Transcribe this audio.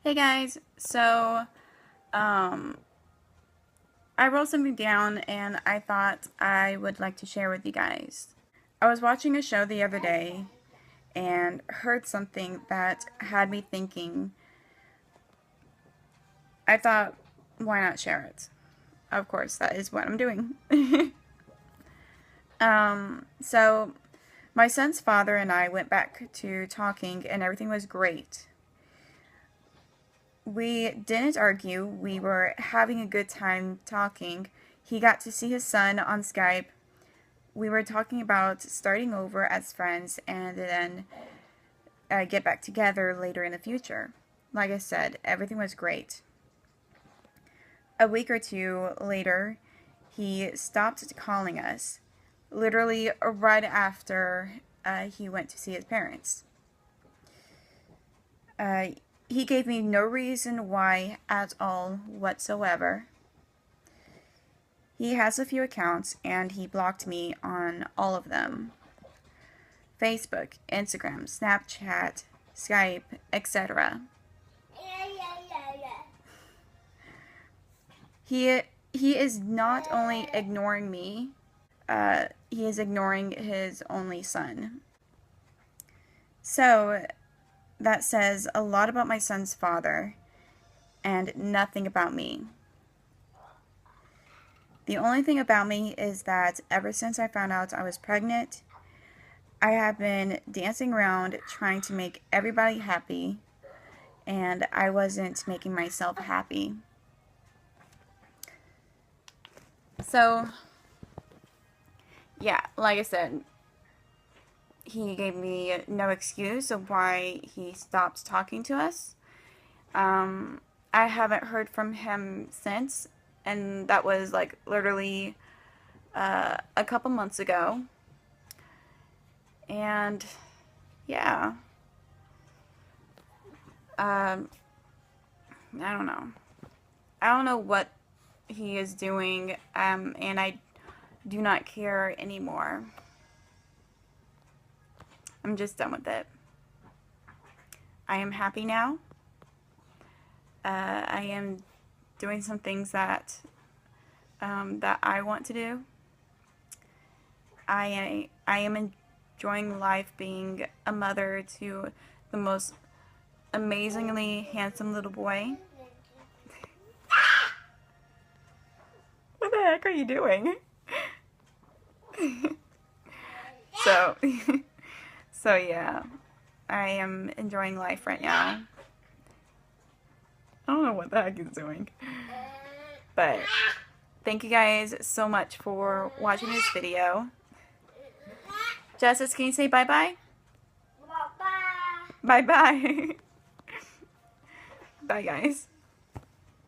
Hey guys, um, I wrote something down and I thought I would like to share with you guys. I was watching a show the other day and heard something that had me thinking. I thought, why not share it? Of course, that is what I'm doing. So my son's father and I went back to talking and everything was great. We didn't argue. We were having a good time talking. He got to see his son on Skype. We were talking about starting over as friends and then get back together later in the future. Like I said, everything was great. A week or two later, he stopped calling us, literally right after he went to see his parents. He gave me no reason why at all whatsoever. He has a few accounts and he blocked me on all of them. Facebook, Instagram, Snapchat, Skype, etc. He is not only ignoring me, he is ignoring his only son. So that says a lot about my son's father and nothing about me. The only thing about me is that ever since I found out I was pregnant, I have been dancing around trying to make everybody happy, and I wasn't making myself happy. So, yeah, like I said, he gave me no excuse of why he stopped talking to us. I haven't heard from him since, and that was like literally a couple months ago. And yeah, I don't know. I don't know what he is doing, and I do not care anymore. I'm just done with it. I am happy now. I am doing some things that that I want to do. I am enjoying life being a mother to the most amazingly handsome little boy. What the heck are you doing? So, so yeah, I am enjoying life right now. I don't know what the heck he's doing. But thank you guys so much for watching this video. Justice, can you say bye-bye? Bye-bye. Bye, guys.